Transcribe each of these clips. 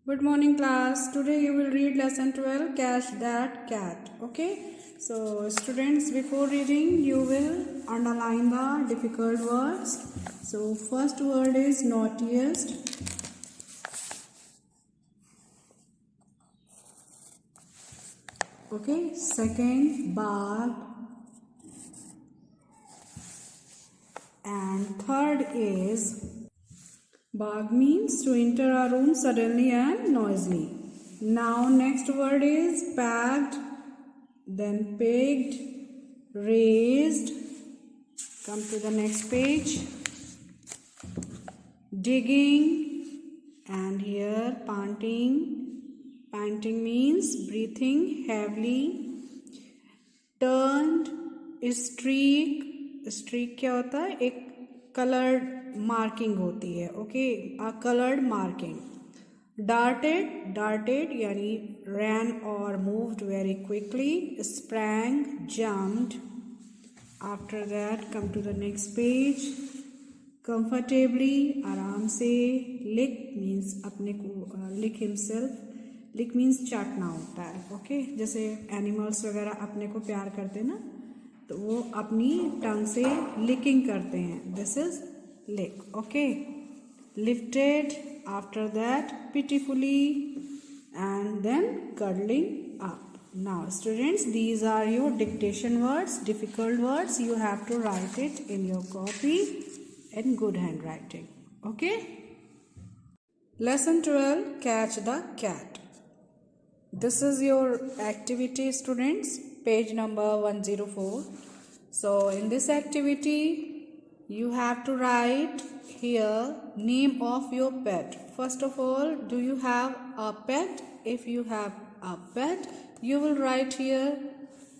Good morning class. Today you will read lesson 12 Catch That Cat. Okay. So students, before reading you will underline the difficult words. So first word is naughtiest. Okay. Second, bark. And third is bark means to enter a room suddenly and noisily. Now next word is packed, then picked, raised. Come to the next page. Digging, and here panting. Panting means breathing heavily. Turned, streak. Streak क्या होता है? एक colored marking होती है. Okay, a colored marking. Darted, darted यानी ran or moved very quickly. Sprang, jumped. After that, come to the next page. Comfortably, आराम से. Lick means अपने को lick himself. Lick means चाटना होता है. Okay, जैसे animals वगैरह अपने को प्यार करते हैं ना, तो वो अपनी टंग से licking करते हैं. This is lick. Okay. Lifted. After that, pitifully, and then cuddling up. Now students, these are your dictation words, difficult words. You have to write it in your copy in good handwriting. Okay. Lesson 12 Catch the Cat. This is your activity students, page number 104. So in this activity you have to write here name of your pet. First of all, do you have a pet? If you have a pet, you will write here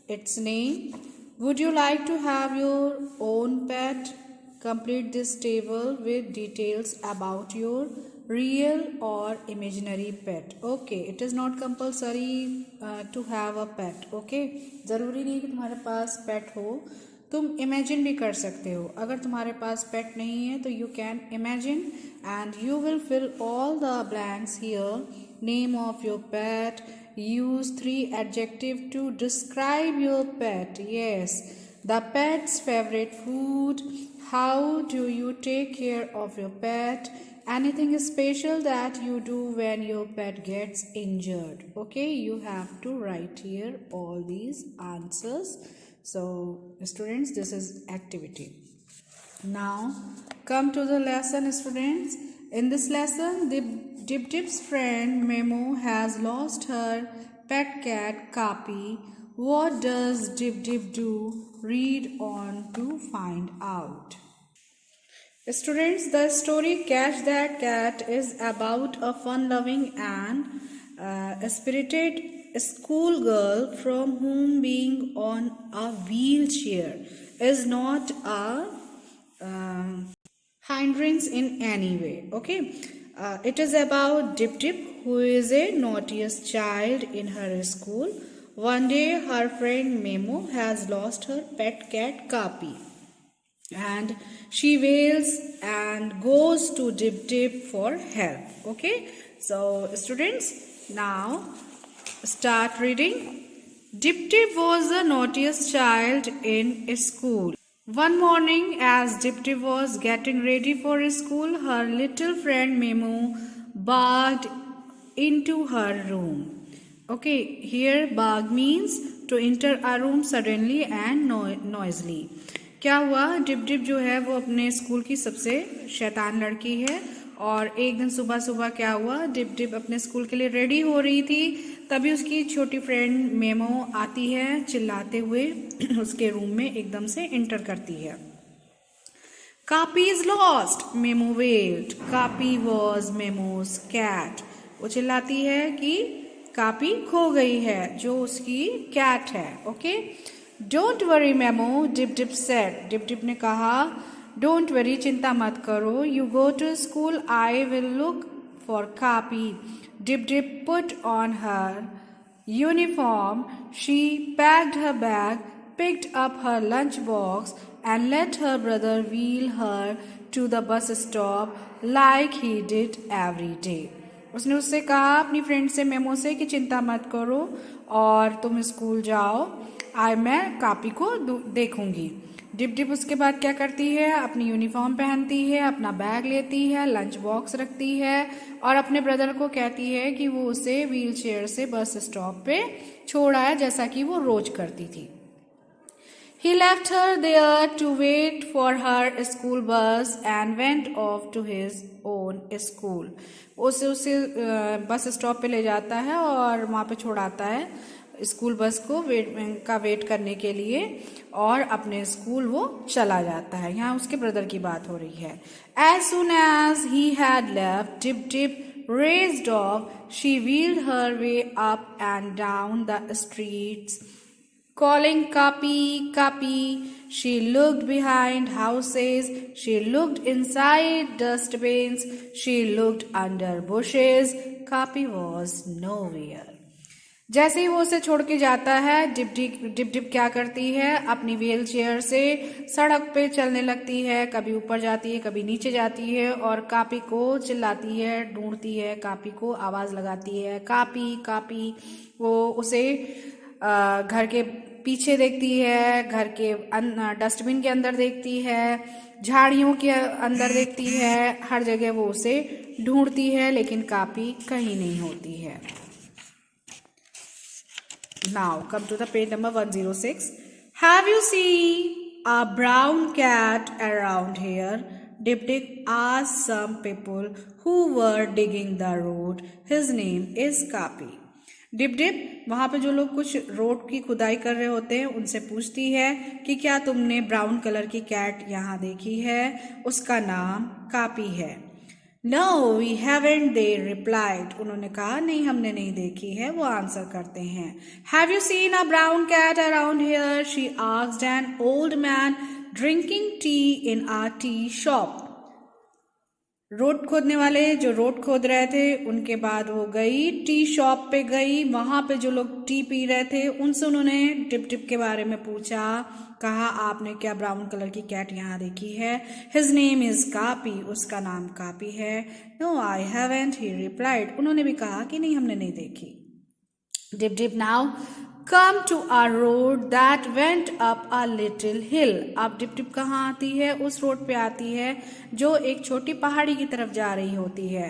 its name. Would you like to have your own pet? Complete this table with details about your real or imaginary pet. Okay, it is not compulsory to have a pet. Okay, ज़रूरी नहीं कि तुम्हारे पास pet हो, तुम imagine भी कर सकते हो. अगर तुम्हारे पास pet नहीं है तो you can imagine and you will fill all the blanks here. Name of your pet. Use 3 adjectives to describe your pet. Yes, the pet's favorite food. How do you take care of your pet? Anything special that you do when your pet gets injured. Okay, you have to write here all these answers. So students, this is activity. Now come to the lesson students. In this lesson, Dip Dip's friend Memo has lost her pet cat Kapi. What does Dip Dip do? Read on to find out. Students, the story Catch That Cat is about a fun-loving and spirited schoolgirl from whom being on a wheelchair is not a hindrance in any way. Okay, it is about Dip Dip, who is a naughtiest child in her school. One day, her friend Memo has lost her pet cat Kapi, and she wails and goes to Dip Dip for help. Okay, so students, now start reading. Dip Dip was the naughtiest child in school. One morning, as Dip Dip was getting ready for school, her little friend Memo barged into her room. Okay, here barge means to enter a room suddenly and noisily. क्या हुआ? Dip dip जो है वो अपने school की सबसे शैतान लड़की है और एक दिन सुबह सुबह क्या हुआ, डिप डिप अपने स्कूल के लिए रेडी हो रही थी, तभी उसकी छोटी फ्रेंड मेमो आती है चिल्लाते हुए उसके रूम में एकदम से एंटर करती है. Kapi is lost, Memo wailed. Kapi was Memo's cat. वो चिल्लाती है कि कापी खो गई है, जो उसकी कैट है. Okay, don't worry Memo, Dip Dip said. Dip Dip ने कहा, डोंट वरी, चिंता मत करो. You go to school, I will look for Kapi. Dip Dip put on her uniform. She packed her bag, picked up her lunch box and let her brother wheel her to the bus stop like he did every day. उसने उससे कहा अपनी friend से, memo से, कि चिंता मत करो और तुम स्कूल जाओ, मैं कापी को देखूंगी। डिप डिप उसके बाद क्या करती है, अपनी यूनिफॉर्म पहनती है, अपना बैग लेती है, लंच बॉक्स रखती है और अपने ब्रदर को कहती है कि वो उसे व्हील चेयर से बस स्टॉप पे छोड़ आए, जैसा कि वो रोज करती थी। He left her there to wait for her school bus and went off to his own school. उसे बस स्टॉप पे ले जाता है और वहाँ पे छोड़ाता है स्कूल बस को वेट करने के लिए और अपने स्कूल वो चला जाता है। यहाँ उसके ब्रदर की बात हो रही है। As soon as he had left, Dip Dip raced off. She wheeled her way up and down the streets, calling Kapi, Kapi. She looked behind houses. She looked inside dustbins. She looked under bushes. Kapi was nowhere. जैसे ही वो उसे छोड़ के जाता है, dip Dip क्या करती है, अपनी व्हील चेयर से सड़क पे चलने लगती है, कभी ऊपर जाती है, कभी नीचे जाती है और कापी को चिल्लाती है, ढूंढती है, कापी को आवाज लगाती है, कापी कापी। वो उसे घर के पीछे देखती है, घर के डस्टबिन के अंदर देखती है, झाड़ियों के अंदर देखती है, हर जगह वो उसे ढूंढती है, लेकिन कापी कहीं नहीं होती है। Now come to the page number 106. Have you seen a brown cat around here? Dip Dip asked some people who were digging the road. His name is Kapi. Dip Dip वहां पे जो लोग कुछ road की खुदाई कर रहे होते हैं उनसे पूछती है कि क्या तुमने ब्राउन कलर की कैट यहाँ देखी है, उसका नाम कापी है। No, we haven't, they replied. उन्होंने कहा नहीं, हमने नहीं देखी है, वो आंसर करते हैं। Have you seen a brown cat around here? She asked an old man drinking tea in a tea shop. Road खोदने वाले जो रोड खोद रहे थे उनके बाद वो गई टी शॉप पे गई, वहां पे जो लोग टी पी रहे थे उनसे उन्होंने डिप डिप के बारे में पूछा, कहा आपने क्या ब्राउन कलर की कैट यहाँ देखी है? हिज नेम इज कापी, उसका नाम कापी है। No I haven't, he replied, उन्होंने भी कहा कि नहीं, हमने नहीं देखी। Dip Dip now come to a road that went up a little hill. अब डिप डिप कहाँ आती है? उस रोड पे आती है जो एक छोटी पहाड़ी की तरफ जा रही होती है।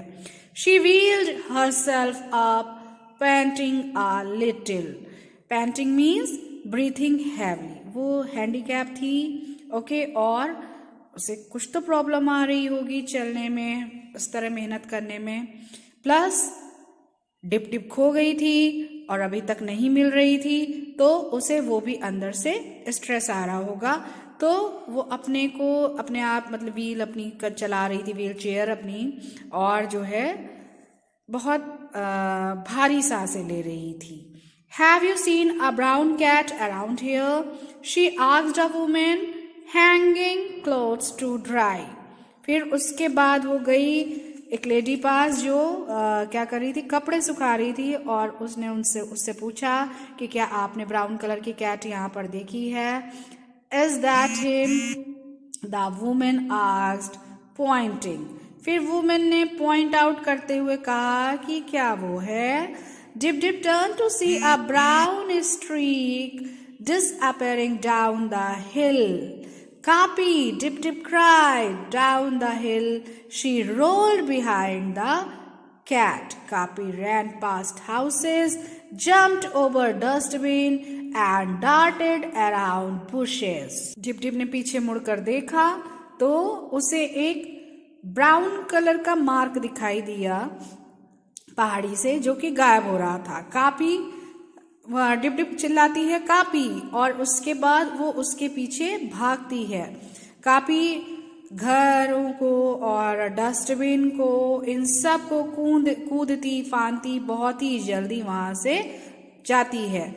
She wheeled herself up painting a little. Painting means breathing heavily. वो हैंडीकैप थी, ओके, और उसे कुछ तो प्रॉब्लम आ रही होगी चलने में, उस तरह मेहनत करने में, प्लस डिप डिप खो गई थी और अभी तक नहीं मिल रही थी, तो उसे वो भी अंदर से स्ट्रेस आ रहा होगा। तो वो अपने आप मतलब व्हील अपनी कर चला रही थी, व्हील चेयर अपनी, और जो है बहुत भारी सांसें ले रही थी। Have you seen a brown cat around here? She asked a woman hanging clothes to dry. फिर उसके बाद वो गई एक लेडी पास जो क्या कर रही थी, कपड़े सुखा रही थी, और उसने उससे पूछा कि क्या आपने ब्राउन कलर की कैट यहाँ पर देखी है? Is that him? The woman asked, pointing. फिर वुमेन ने पॉइंट आउट करते हुए कहा कि क्या वो है? Dip Dip turned to see a brown streak disappearing down the hill. Kapi, Dip Dip cried. Down the hill she rolled behind the cat. Kapi ran past houses, jumped over dustbin and darted around bushes. Dip Dip ने पीछे मुड़कर देखा तो उसे एक brown colour का mark दिखाई दिया पहाड़ी से, जो कि गायब हो रहा था। कापी, डिप डिप चिल्लाती है कापी, और उसके बाद वो उसके पीछे भागती है। कापी घरों को और डस्टबिन को, इन सब को कूदती फांदती बहुत ही जल्दी वहां से जाती है।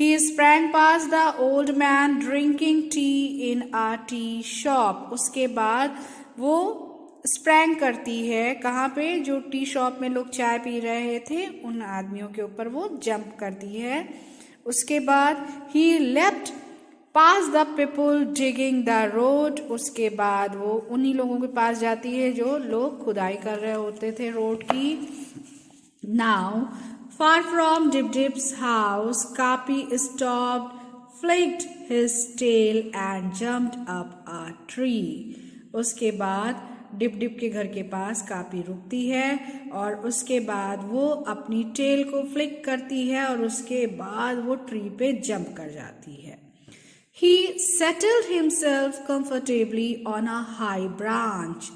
He sprang past the old man drinking tea in a tea shop. उसके बाद वो स्प्रैंग करती है, कहाँ पे? जो टी शॉप में लोग चाय पी रहे थे उन आदमियों के ऊपर वो जंप करती है। उसके बाद ही left past the people digging the road. उसके बाद वो उन्हीं लोगों के पास जाती है जो लोग खुदाई कर रहे होते थे रोड की। Now, far from Dip Dip's house, Kapi stopped, flicked his tail and jumped up a tree. उसके बाद डिप डिप के घर के पास कापी रुकती है और उसके बाद वो अपनी टेल को फ्लिक करती है और उसके बाद वो ट्री पे जंप कर जाती है. He settled himself comfortably on a high branch.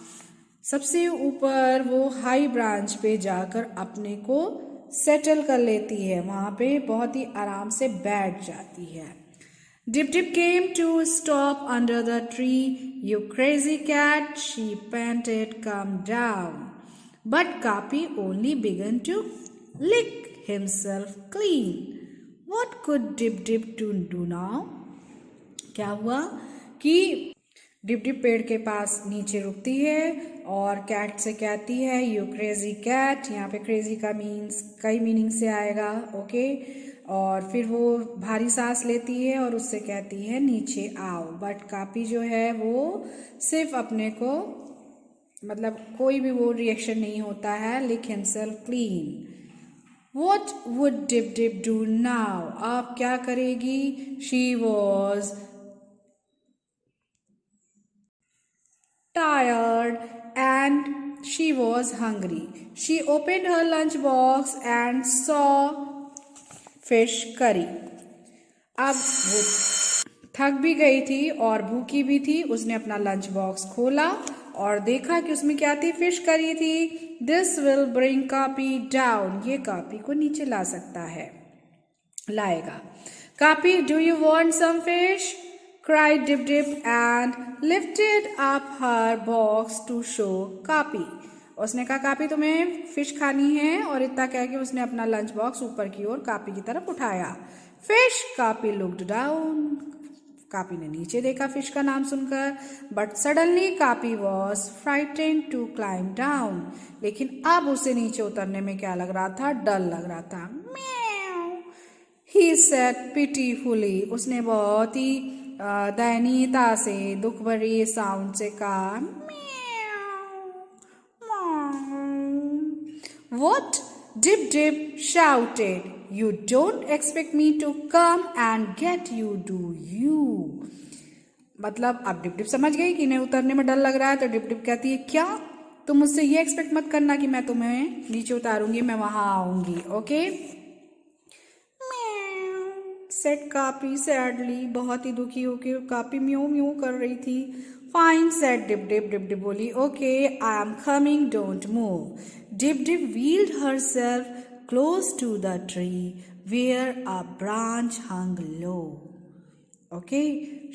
सबसे ऊपर वो हाई ब्रांच पे जाकर अपने को सेटल कर लेती है, वहां पे बहुत ही आराम से बैठ जाती है. Dip Dip came to stop under the tree. You crazy cat, she panted, come down. But Kapi only began to lick himself clean. What could Dip Dip do now? क्या हुआ कि डिप डिप पेड़ के पास नीचे रुकती है और cat से कहती है यू क्रेजी कैट. यहाँ पे क्रेजी का मीन्स कई मीनिंग से आएगा. ओके. और फिर वो भारी सांस लेती है और उससे कहती है नीचे आओ. बट कापी जो है वो सिर्फ अपने को मतलब कोई भी वो रिएक्शन नहीं होता है. Lick himself clean. What would Dip Dip do now? अब क्या करेगी? She was tired and she was hungry. She opened her lunch box and saw fish curry. अब वो थक भी गई थी और भूखी भी थी. उसने अपना लंच बॉक्स खोला और देखा कि उसमें क्या थी? फिश करी थी. This will bring Kapi down. ये कापी को नीचे ला सकता है, लाएगा. Kapi, do you want some fish? cried Dip Dip and lifted up her box to show Kapi. उसने कहा कापी तुम्हें फिश खानी है और इतना कह के उसने अपना लंच बॉक्स ऊपर की ओर कापी की तरफ उठाया. Fish. Kapi looked down. Kapi ने नीचे देखा फिश का नाम सुनकर. But suddenly Kapi was frightened to climb down. लेकिन अब उसे नीचे उतरने में क्या लग रहा था? डर लग रहा था. He said pitifully. उसने बहुत ही दयनीयता से, दुख भरी साउंड से कहा What? Dip Dip shouted. You don't expect me to come and get you, do you? मतलब अब डिप डिप समझ गई कि इन्हें उतरने में डर लग रहा है. तो डिप डिप कहती है क्या तुम मुझसे ये एक्सपेक्ट मत करना कि मैं तुम्हें नीचे उतारूंगी, मैं वहां आऊंगी. ओके. Said copy sadly. बहुत ही दुखी होकर कापी म्यू म्यू कर रही थी. Fine said Dip Dip. Dip Dip बोली okay I am coming, don't move. Dip Dip wheeled herself close to the tree where a branch hung low. Okay.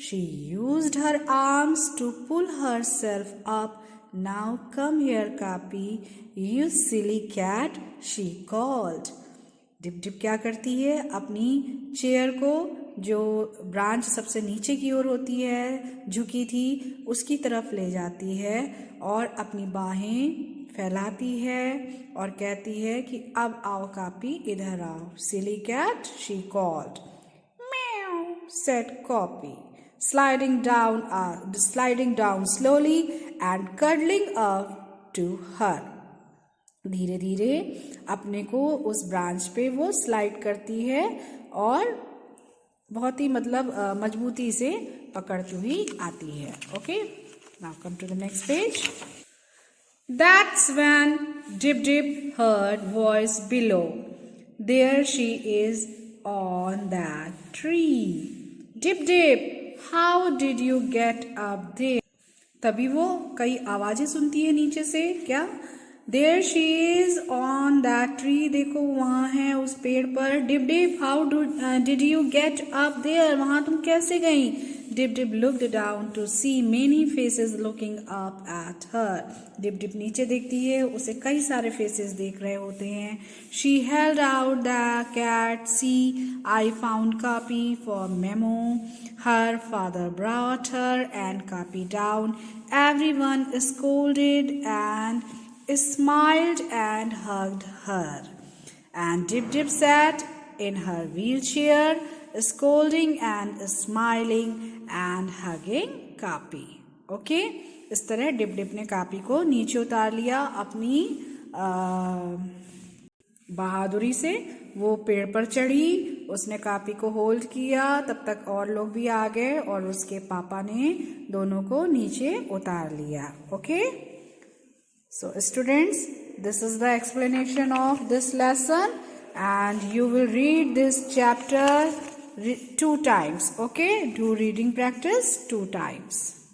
She used her arms to pull herself up. Now come here Kapi, you silly cat, she called. Dip Dip क्या करती है? अपनी chair को, जो branch सबसे नीचे की ओर होती है, झुकी थी, उसकी तरफ ले जाती है और अपनी बाहें फैलाती है और कहती है कि अब आओ कापी, इधर आओ. Silly cat, she called. Meow, said Kapi, sliding down slowly and cuddling up to her. धीरे धीरे अपने को उस ब्रांच पे वो स्लाइड करती है और बहुत ही मतलब मजबूती से पकड़ती हुई आती है. Okay. Now come to the next page. That's when Dip Dip heard voice below. There she is on that tree. Dip Dip, how did you get up there? तभी वो कई आवाजें सुनती है नीचे से. क्या? There she is on that tree. देखो वहाँ है उस पेड़ पर. Dip Dip, how did you get up there? वहाँ तुम कैसे गई? Dip Dip looked down to see many faces looking up at her. Dip Dip नीचे देखती है, उसे कई सारे faces देख रहे होते हैं. She held out the cat. See, I found Kapi for Memo. Her father brought her and Kapi down. Everyone scolded and smiled and hugged her. And Dip Dip sat in her wheelchair, scolding and smiling and hugging Kapi. Okay? इस तरह dip Dip ने copy को नीचे उतार लिया अपनी बहादुरी से वो पेड़ पर चढ़ी, उसने कापी को होल्ड किया, तब तक और लोग भी आ गए और उसके पापा ने दोनों को नीचे उतार लिया. Okay, so students, this is the explanation of this lesson and you will read this chapter 2 times. Okay, do reading practice 2 times.